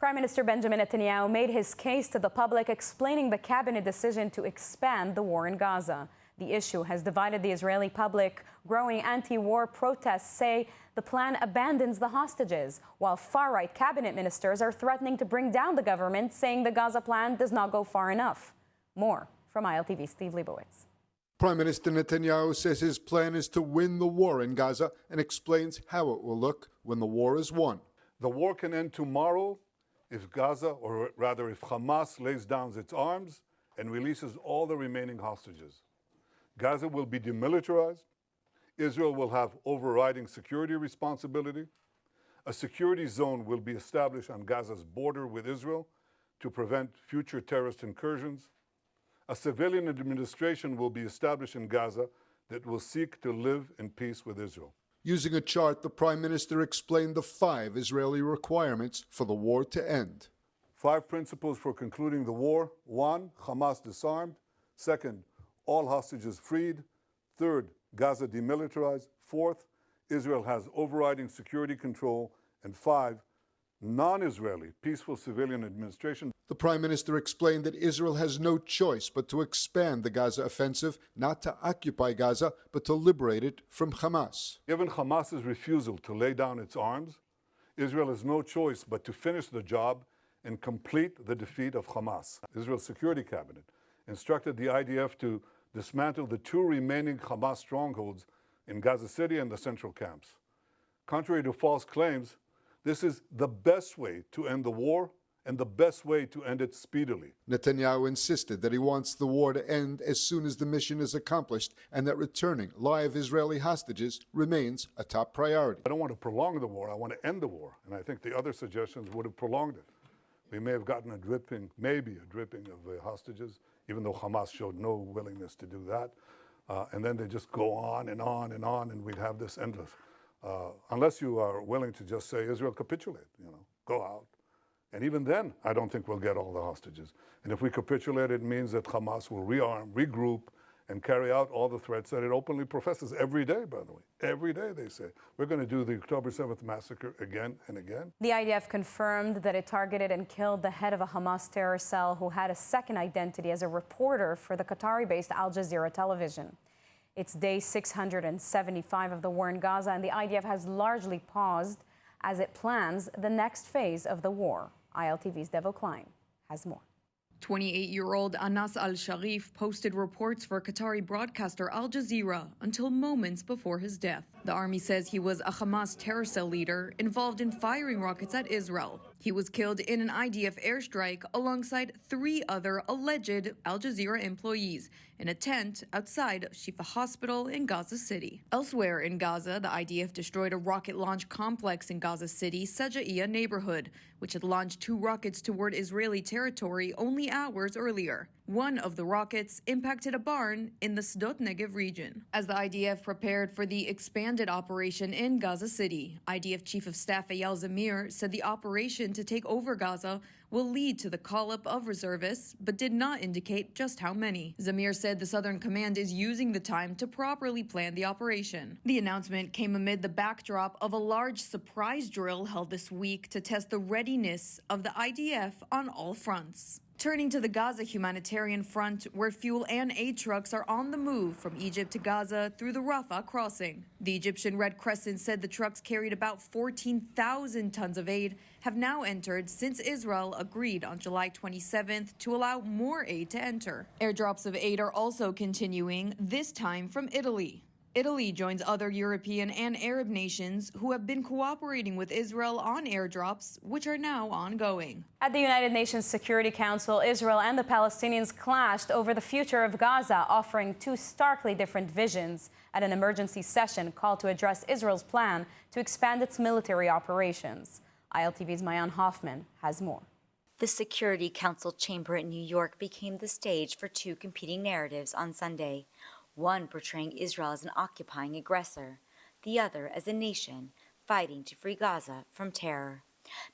Prime Minister Benjamin Netanyahu made his case to the public, explaining the cabinet decision to expand the war in Gaza. The issue has divided the Israeli public. Growing anti-war protests say the plan abandons the hostages, while far-right cabinet ministers are threatening to bring down the government, saying the Gaza plan does not go far enough. More from ILTV's Steve Leibowitz. Prime Minister Netanyahu says his plan is to win the war in Gaza and explains how it will look when the war is won. The war can end tomorrow if Gaza, or rather if Hamas, lays down its arms and releases all the remaining hostages. Gaza will be demilitarized. Israel will have overriding security responsibility. A security zone will be established on Gaza's border with Israel to prevent future terrorist incursions. A civilian administration will be established in Gaza that will seek to live in peace with Israel. Using a chart, the Prime Minister explained the 5 Israeli requirements for the war to end. 5 principles for concluding the war. 1, Hamas disarmed. 2nd, all hostages freed. 3rd, Gaza demilitarized. 4th, Israel has overriding security control. And 5, non-Israeli peaceful civilian administration. The Prime Minister explained that Israel has no choice but to expand the Gaza offensive, not to occupy Gaza, but to liberate it from Hamas. Given Hamas's refusal to lay down its arms, Israel has no choice but to finish the job and complete the defeat of Hamas. Israel's Security Cabinet instructed the IDF to dismantle the 2 remaining Hamas strongholds in Gaza City and the central camps. Contrary to false claims, this is the best way to end the war and the best way to end it speedily. Netanyahu insisted that he wants the war to end as soon as the mission is accomplished and that returning live Israeli hostages remains a top priority. I don't want to prolong the war, I want to end the war. And I think the other suggestions would have prolonged it. We may have gotten maybe a dripping of hostages, even though Hamas showed no willingness to do that. And then they just go on and on and on, and we'd have this endless. Unless you are willing to just say, Israel, capitulate, go out. And even then, I don't think we'll get all the hostages. And if we capitulate, it means that Hamas will rearm, regroup, and carry out all the threats that it openly professes every day, by the way. Every day they say, we're going to do the October 7th massacre again and again. The IDF confirmed that it targeted and killed the head of a Hamas terror cell who had a second identity as a reporter for the Qatari-based Al Jazeera television. It's day 675 of the war in Gaza, and the IDF has largely paused as it plans the next phase of the war. ILTV's Devo Klein has more. 28-year-old Anas al-Sharif posted reports for Qatari broadcaster Al Jazeera until moments before his death. The army says he was a Hamas terror cell leader involved in firing rockets at Israel. He was killed in an IDF airstrike alongside 3 other alleged Al Jazeera employees in a tent outside Shifa Hospital in Gaza City. Elsewhere in Gaza, the IDF destroyed a rocket launch complex in Gaza City, Sajaiya neighborhood, which had launched 2 rockets toward Israeli territory only hours earlier. One of the rockets impacted a barn in the Sdot Negev region. As the IDF prepared for the expanded operation in Gaza City, IDF Chief of Staff Eyal Zamir said the operation to take over Gaza will lead to the call-up of reservists, but did not indicate just how many. Zamir said the Southern Command is using the time to properly plan the operation. The announcement came amid the backdrop of a large surprise drill held this week to test the readiness of the IDF on all fronts. Turning to the Gaza humanitarian front, where fuel and aid trucks are on the move from Egypt to Gaza through the Rafah crossing. The Egyptian Red Crescent said the trucks carried about 14,000 tons of aid have now entered since Israel agreed on July 27th to allow more aid to enter. Airdrops of aid are also continuing, this time from Italy. Italy joins other European and Arab nations who have been cooperating with Israel on airdrops, which are now ongoing. At the United Nations Security Council, Israel and the Palestinians clashed over the future of Gaza, offering 2 starkly different visions at an emergency session called to address Israel's plan to expand its military operations. ILTV's Mayan Hoffman has more. The Security Council chamber in New York became the stage for 2 competing narratives on Sunday. One portraying Israel as an occupying aggressor, the other as a nation fighting to free Gaza from terror.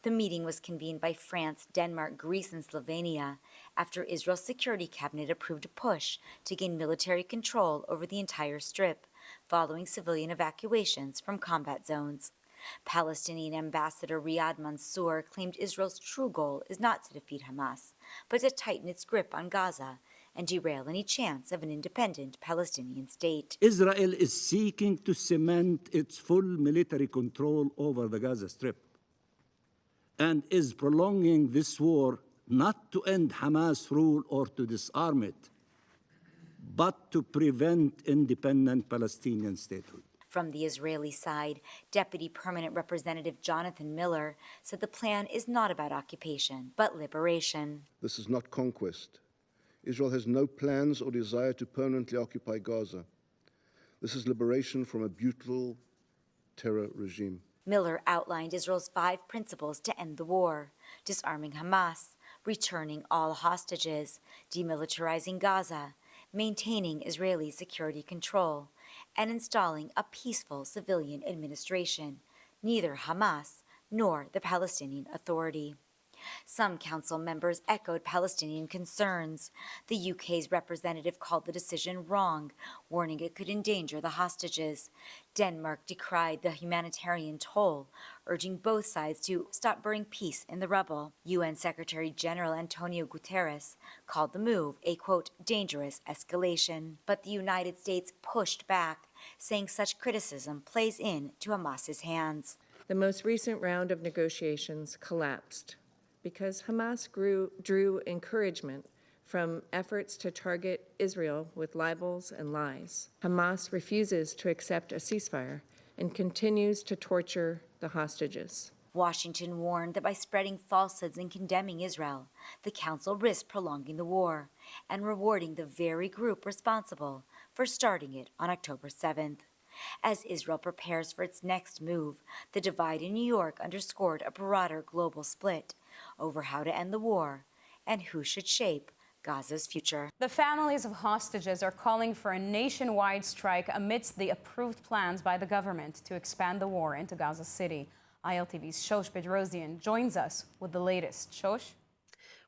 The meeting was convened by France, Denmark, Greece, and Slovenia after Israel's Security Cabinet approved a push to gain military control over the entire Strip, following civilian evacuations from combat zones. Palestinian Ambassador Riyad Mansour claimed Israel's true goal is not to defeat Hamas, but to tighten its grip on Gaza and derail any chance of an independent Palestinian state. Israel is seeking to cement its full military control over the Gaza Strip and is prolonging this war not to end Hamas rule or to disarm it, but to prevent independent Palestinian statehood. From the Israeli side, Deputy Permanent Representative Jonathan Miller said the plan is not about occupation, but liberation. This is not conquest. Israel has no plans or desire to permanently occupy Gaza. This is liberation from a brutal terror regime. Miller outlined Israel's 5 principles to end the war: disarming Hamas, returning all hostages, demilitarizing Gaza, maintaining Israeli security control, and installing a peaceful civilian administration, neither Hamas nor the Palestinian Authority. Some council members echoed Palestinian concerns. The UK's representative called the decision wrong, warning it could endanger the hostages. Denmark decried the humanitarian toll, urging both sides to stop bringing peace in the rubble. UN Secretary General Antonio Guterres called the move a, quote, dangerous escalation. But the United States pushed back, saying such criticism plays into Hamas's hands. The most recent round of negotiations collapsed because Hamas drew encouragement from efforts to target Israel with libels and lies. Hamas refuses to accept a ceasefire and continues to torture the hostages. Washington warned that by spreading falsehoods and condemning Israel, the Council risked prolonging the war and rewarding the very group responsible for starting it on October 7th. As Israel prepares for its next move, the divide in New York underscored a broader global split over how to end the war and who should shape Gaza's future. The families of hostages are calling for a nationwide strike amidst the approved plans by the government to expand the war into Gaza City. ILTV's Shosh Bedrosian joins us with the latest. Shosh?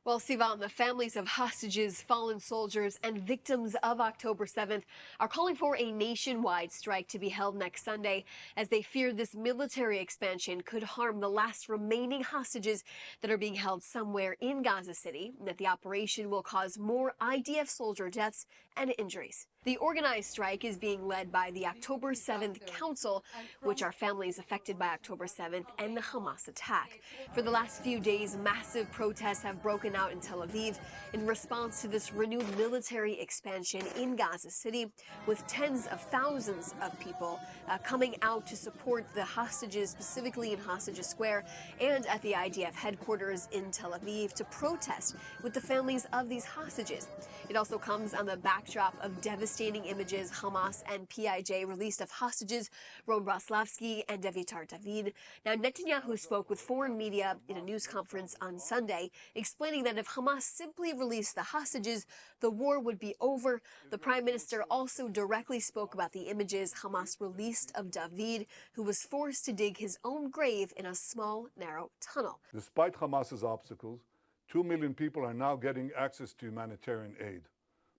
Well, Sivan, the families of hostages, fallen soldiers, and victims of October 7th are calling for a nationwide strike to be held next Sunday as they fear this military expansion could harm the last remaining hostages that are being held somewhere in Gaza City, and that the operation will cause more IDF soldier deaths and injuries. The organized strike is being led by the October 7th Council, which are families affected by October 7th and the Hamas attack. For the last few days, massive protests have broken out in Tel Aviv in response to this renewed military expansion in Gaza City, with tens of thousands of people coming out to support the hostages, specifically in Hostages Square and at the IDF headquarters in Tel Aviv, to protest with the families of these hostages. It also comes on the backdrop of devastating images Hamas and PIJ released of hostages Ron Braslavsky and Evitar David. Now, Netanyahu spoke with foreign media in a news conference on Sunday, explaining that if Hamas simply released the hostages, the war would be over. The prime minister also directly spoke about the images Hamas released of David, who was forced to dig his own grave in a small, narrow tunnel. Despite Hamas's obstacles, 2 million people are now getting access to humanitarian aid.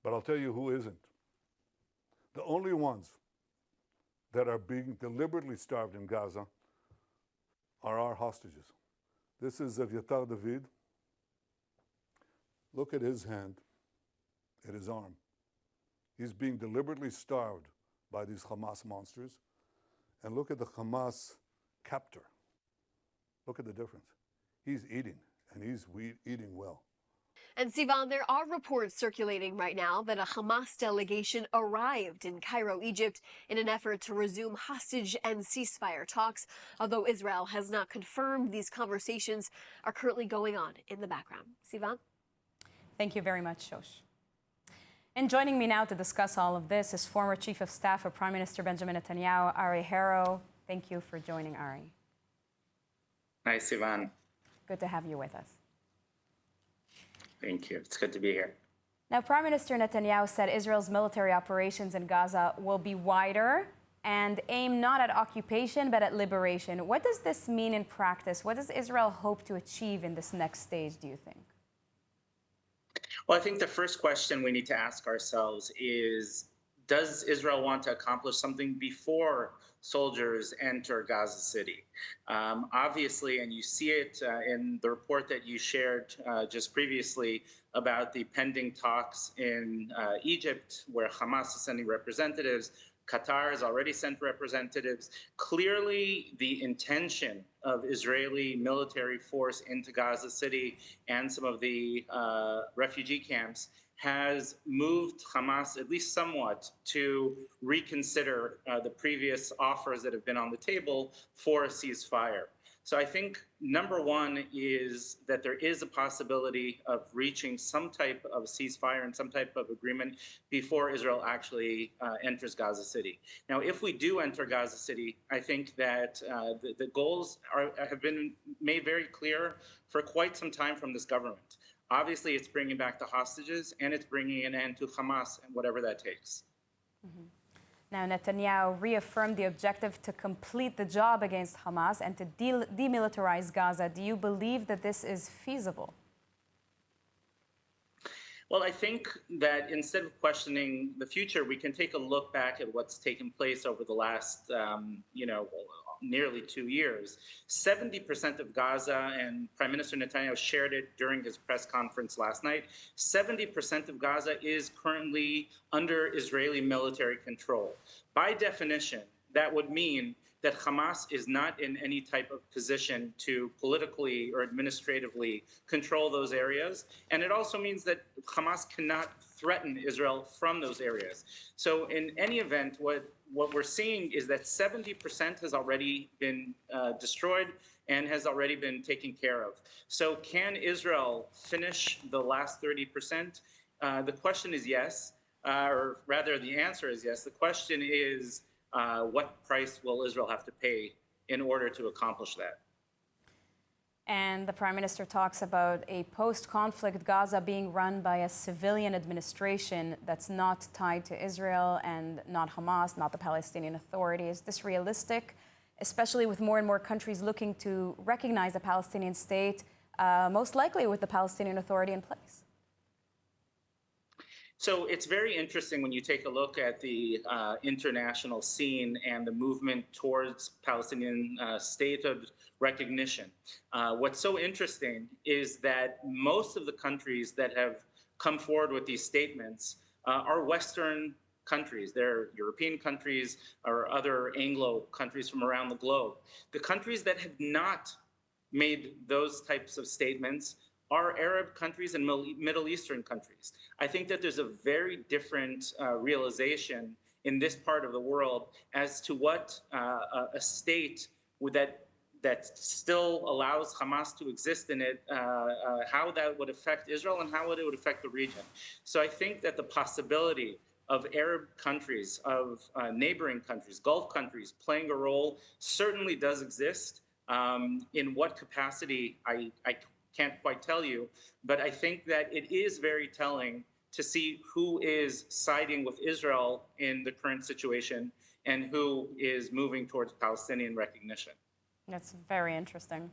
But I'll tell you who isn't. The only ones that are being deliberately starved in Gaza are our hostages. This is Evitar David. Look at his hand, at his arm. He's being deliberately starved by these Hamas monsters. And look at the Hamas captor. Look at the difference. He's eating, and he's eating well. And Sivan, there are reports circulating right now that a Hamas delegation arrived in Cairo, Egypt, in an effort to resume hostage and ceasefire talks, although Israel has not confirmed these conversations are currently going on in the background. Sivan? Thank you very much, Shosh. And joining me now to discuss all of this is former Chief of Staff of Prime Minister Benjamin Netanyahu, Ari Harrow. Thank you for joining, Ari. Hi, Sivan. Good to have you with us. Thank you. It's good to be here. Now, Prime Minister Netanyahu said Israel's military operations in Gaza will be wider and aim not at occupation, but at liberation. What does this mean in practice? What does Israel hope to achieve in this next stage, do you think? Well, I think the first question we need to ask ourselves is, does Israel want to accomplish something before soldiers enter Gaza City. Obviously, and you see it in the report that you shared just previously about the pending talks in Egypt, where Hamas is sending representatives. Qatar has already sent representatives. Clearly, the intention of Israeli military force into Gaza City and some of the refugee camps has moved Hamas, at least somewhat, to reconsider the previous offers that have been on the table for a ceasefire. So I think number one is that there is a possibility of reaching some type of ceasefire and some type of agreement before Israel actually enters Gaza City. Now, if we do enter Gaza City, I think that the goals have been made very clear for quite some time from this government. Obviously, it's bringing back the hostages and it's bringing an end to Hamas and whatever that takes. Mm-hmm. Now, Netanyahu reaffirmed the objective to complete the job against Hamas and to demilitarize Gaza. Do you believe that this is feasible? Well, I think that instead of questioning the future, we can take a look back at what's taken place over the last, nearly 2 years. 70% of Gaza, and Prime Minister Netanyahu shared it during his press conference last night, 70% of Gaza is currently under Israeli military control. By definition, that would mean that Hamas is not in any type of position to politically or administratively control those areas. And it also means that Hamas cannot threaten Israel from those areas. So in any event, what we're seeing is that 70% has already been destroyed and has already been taken care of. So can Israel finish the last 30%? The question is yes, or rather the answer is yes. The question is, what price will Israel have to pay in order to accomplish that? And the Prime Minister talks about a post-conflict Gaza being run by a civilian administration that's not tied to Israel and not Hamas, not the Palestinian Authority. Is this realistic, especially with more and more countries looking to recognize the Palestinian state, most likely with the Palestinian Authority in place? So it's very interesting when you take a look at the international scene and the movement towards Palestinian statehood recognition. What's so interesting is that most of the countries that have come forward with these statements are Western countries. They're European countries or other Anglo countries from around the globe. The countries that have not made those types of statements are Arab countries and Middle Eastern countries. I think that there's a very different realization in this part of the world as to what a state that still allows Hamas to exist in it, how that would affect Israel and how it would affect the region. So I think that the possibility of Arab countries, of neighboring countries, Gulf countries playing a role certainly does exist. In what capacity, I can't quite tell you, but I think that it is very telling to see who is siding with Israel in the current situation and who is moving towards Palestinian recognition. That's very interesting.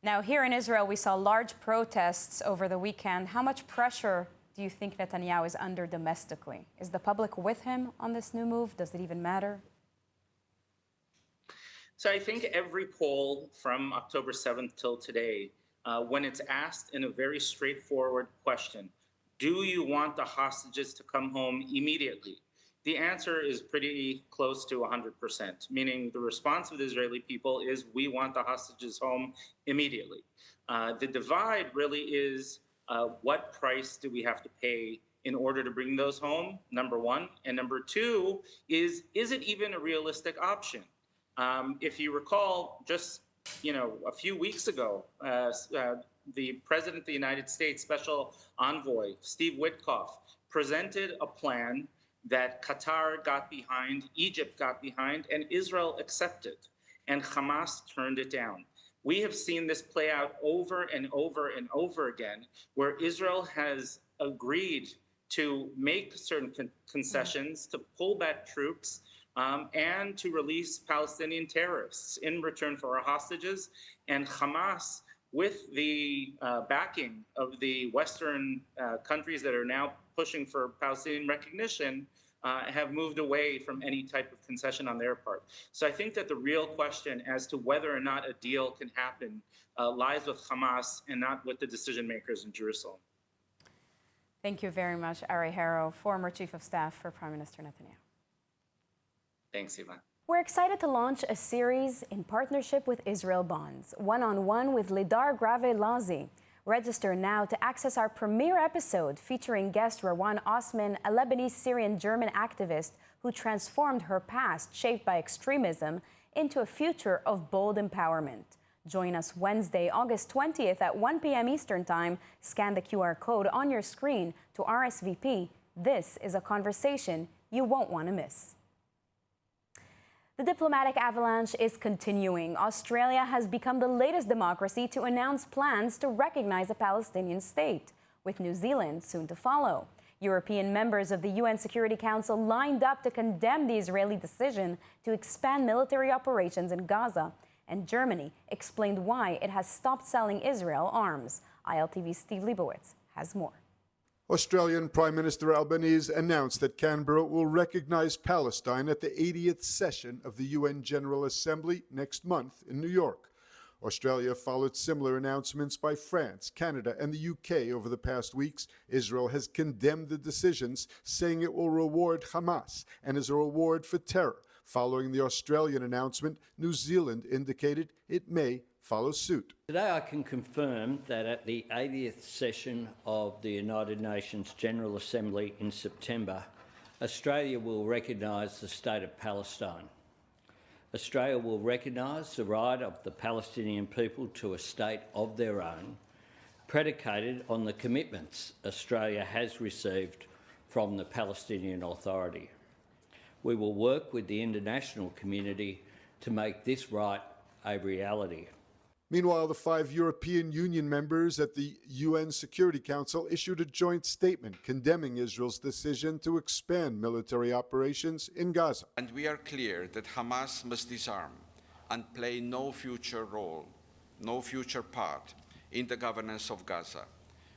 Now, here in Israel, we saw large protests over the weekend. How much pressure do you think Netanyahu is under domestically? Is the public with him on this new move? Does it even matter? So I think every poll from October 7th till today, when it's asked in a very straightforward question, do you want the hostages to come home immediately? The answer is pretty close to 100%, meaning the response of the Israeli people is we want the hostages home immediately. The divide really is what price do we have to pay in order to bring those home, number one. And number two is it even a realistic option? If you recall, just a few weeks ago, the President of the United States Special Envoy, Steve Witkoff, presented a plan that Qatar got behind, Egypt got behind, and Israel accepted, and Hamas turned it down. We have seen this play out over and over and over again, where Israel has agreed to make certain concessions, to pull back troops, and to release Palestinian terrorists in return for our hostages. And Hamas, with the backing of the Western countries that are now pushing for Palestinian recognition, have moved away from any type of concession on their part. So I think that the real question as to whether or not a deal can happen lies with Hamas and not with the decision makers in Jerusalem. Thank you very much, Ari Harrow, former Chief of Staff for Prime Minister Netanyahu. Thanks, Ivan. We're excited to launch a series in partnership with Israel Bonds, one-on-one with Lidar Grave Lazi. Register now to access our premiere episode featuring guest Rawan Osman, a Lebanese-Syrian-German activist who transformed her past, shaped by extremism, into a future of bold empowerment. Join us Wednesday, August 20th at 1 p.m. Eastern Time. Scan the QR code on your screen to RSVP. This is a conversation you won't want to miss. The diplomatic avalanche is continuing. Australia has become the latest democracy to announce plans to recognize a Palestinian state, with New Zealand soon to follow. European members of the UN Security Council lined up to condemn the Israeli decision to expand military operations in Gaza, and Germany explained why it has stopped selling Israel arms. ILTV's Steve Leibowitz has more. Australian Prime Minister Albanese announced that Canberra will recognize Palestine at the 80th session of the UN General Assembly next month in New York. Australia followed similar announcements by France, Canada, and the UK over the past weeks. Israel has condemned the decisions, saying it will reward Hamas and is a reward for terror. Following the Australian announcement, New Zealand indicated it may follow suit. Today I can confirm that at the 80th session of the United Nations General Assembly in September, Australia will recognise the state of Palestine. Australia will recognise the right of the Palestinian people to a state of their own, predicated on the commitments Australia has received from the Palestinian Authority. We will work with the international community to make this right a reality. Meanwhile, the 5 European Union members at the UN Security Council issued a joint statement condemning Israel's decision to expand military operations in Gaza. And we are clear that Hamas must disarm and play no future role, no future part in the governance of Gaza,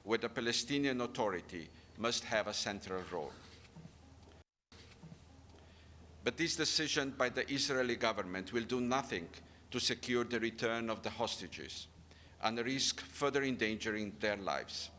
where the Palestinian Authority must have a central role. But this decision by the Israeli government will do nothing to secure the return of the hostages and risk further endangering their lives.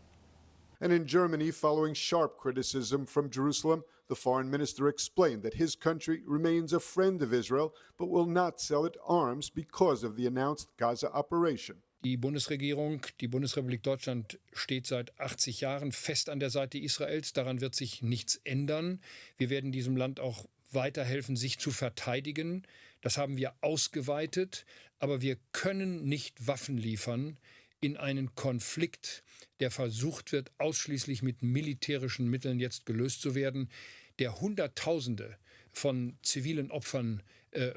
And in Germany, following sharp criticism from Jerusalem, the foreign minister explained that his country remains a friend of Israel, but will not sell it arms because of the announced Gaza operation. Die Bundesregierung, die Bundesrepublik Deutschland steht seit 80 Jahren fest an der Seite Israels. Daran wird sich nichts ändern. Wir werden diesem Land auch weiterhelfen, sich zu verteidigen. Das haben wir ausgeweitet, aber wir können nicht Waffen liefern in einen Konflikt, der versucht wird, ausschließlich mit militärischen Mitteln jetzt gelöst zu werden, der Hunderttausende von zivilen Opfern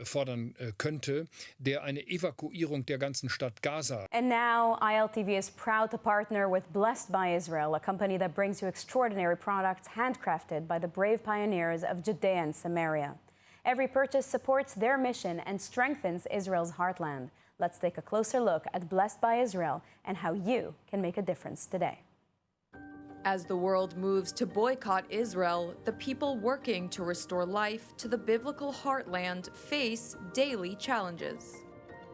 fordern könnte, der eine Evakuierung der ganzen Stadt Gaza. And now ILTV is proud to partner with Blessed by Israel, a company that brings you extraordinary products handcrafted by the brave pioneers of Judea and Samaria. Every purchase supports their mission and strengthens Israel's heartland. Let's take a closer look at Blessed by Israel and how you can make a difference today. As the world moves to boycott Israel, the people working to restore life to the biblical heartland face daily challenges.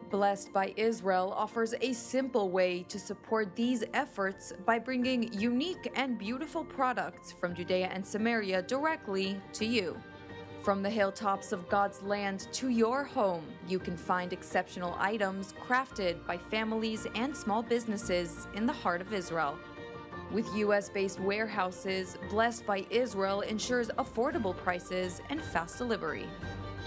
Blessed by Israel offers a simple way to support these efforts by bringing unique and beautiful products from Judea and Samaria directly to you. From the hilltops of God's land to your home, you can find exceptional items crafted by families and small businesses in the heart of Israel. With U.S.-based warehouses, Blessed by Israel ensures affordable prices and fast delivery.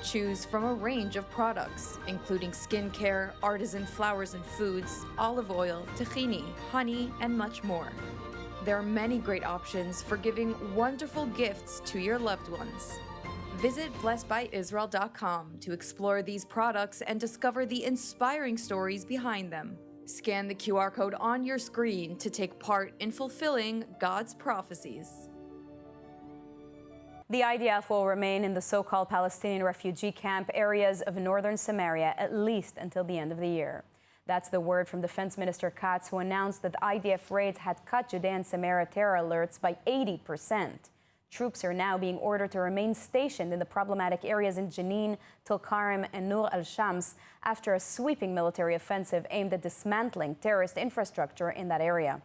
Choose from a range of products, including skincare, artisan flowers and foods, olive oil, tahini, honey, and much more. There are many great options for giving wonderful gifts to your loved ones. Visit blessedbyisrael.com to explore these products and discover the inspiring stories behind them. Scan the QR code on your screen to take part in fulfilling God's prophecies. The IDF will remain in the so-called Palestinian refugee camp areas of northern Samaria at least until the end of the year. That's the word from Defense Minister Katz, who announced that IDF raids had cut Judea and Samaria terror alerts by 80%. Troops are now being ordered to remain stationed in the problematic areas in Jenin, Tulkarem, and Nur al-Shams after a sweeping military offensive aimed at dismantling terrorist infrastructure in that area.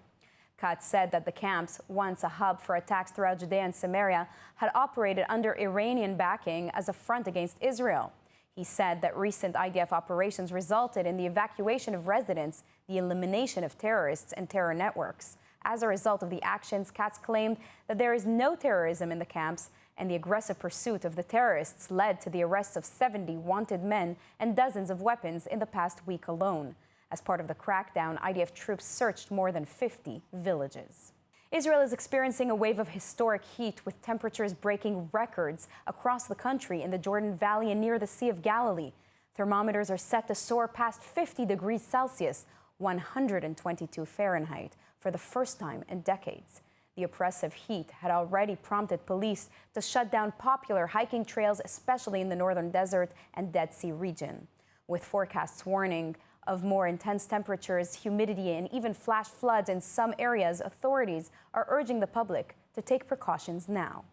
Katz said that the camps, once a hub for attacks throughout Judea and Samaria, had operated under Iranian backing as a front against Israel. He said that recent IDF operations resulted in the evacuation of residents, the elimination of terrorists and terror networks. As a result of the actions, Katz claimed that there is no terrorism in the camps, and the aggressive pursuit of the terrorists led to the arrests of 70 wanted men and dozens of weapons in the past week alone. As part of the crackdown, IDF troops searched more than 50 villages. Israel is experiencing a wave of historic heat, with temperatures breaking records across the country in the Jordan Valley and near the Sea of Galilee. Thermometers are set to soar past 50 degrees Celsius, 122 Fahrenheit, for the first time in decades. The oppressive heat had already prompted police to shut down popular hiking trails, especially in the northern desert and Dead Sea region. With forecasts warning of more intense temperatures, humidity, and even flash floods in some areas, authorities are urging the public to take precautions now.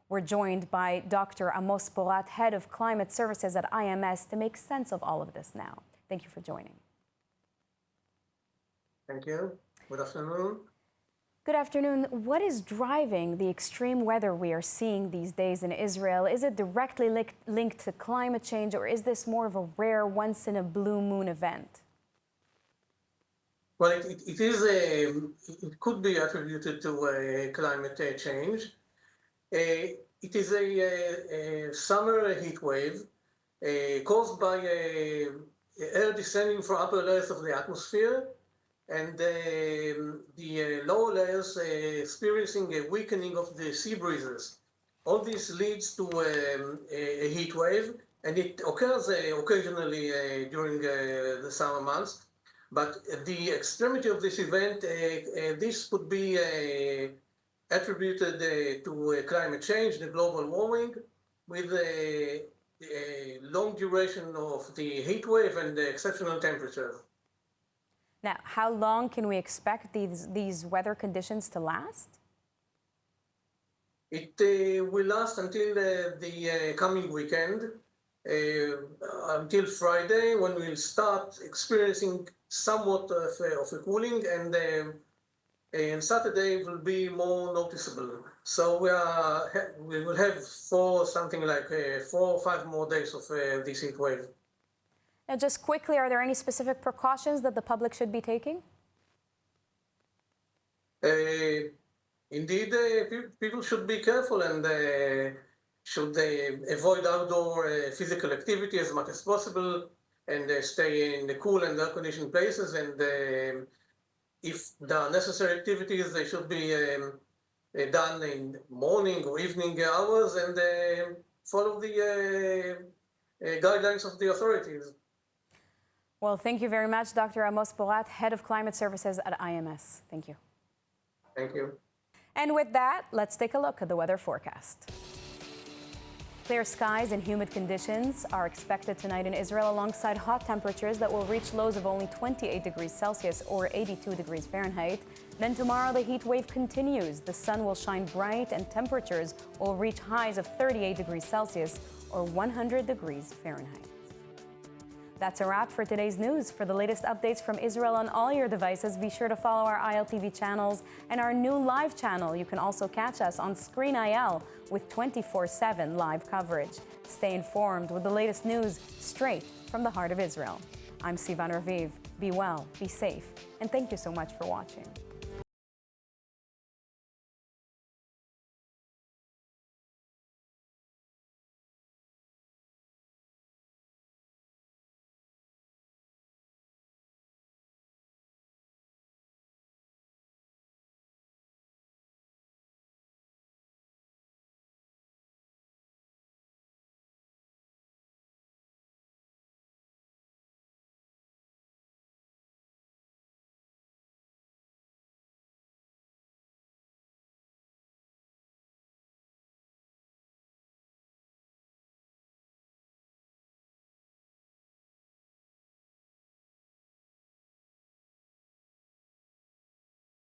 We're joined by Dr. Amos Porat, head of climate services at IMS, to make sense of all of this now. Thank you for joining. Thank you. Good afternoon. Good afternoon. What is driving the extreme weather we are seeing these days in Israel? Is it directly linked to climate change, or is this more of a rare once-in-a-blue-moon event? Well, it could be attributed to climate change. It is a summer heat wave caused by air descending from upper layers of the atmosphere, and the lower layers experiencing a weakening of the sea breezes. All this leads to a heat wave, and it occurs occasionally during the summer months. But the extremity of this event, this could be attributed to climate change, the global warming, with a long duration of the heat wave and the exceptional temperatures. Now, how long can we expect these weather conditions to last? It will last until the coming weekend, until Friday, when we'll start experiencing somewhat of a cooling, and Saturday will be more noticeable. So we will have something like 4 or 5 more days of this heat wave. Now, just quickly, are there any specific precautions that the public should be taking? Indeed, people should be careful and should avoid outdoor physical activity as much as possible, and stay in the cool and air-conditioned places. And if there are necessary activities, they should be done in morning or evening hours, and follow the guidelines of the authorities. Well, thank you very much, Dr. Amos Porat, head of climate services at IMS. Thank you. Thank you. And with that, let's take a look at the weather forecast. Clear skies and humid conditions are expected tonight in Israel, alongside hot temperatures that will reach lows of only 28 degrees Celsius or 82 degrees Fahrenheit. Then tomorrow, the heat wave continues. The sun will shine bright and temperatures will reach highs of 38 degrees Celsius or 100 degrees Fahrenheit. That's a wrap for today's news. For the latest updates from Israel on all your devices, be sure to follow our ILTV channels and our new live channel. You can also catch us on Screen IL with 24/7 live coverage. Stay informed with the latest news straight from the heart of Israel. I'm Sivan Raviv. Be well, be safe, and thank you so much for watching.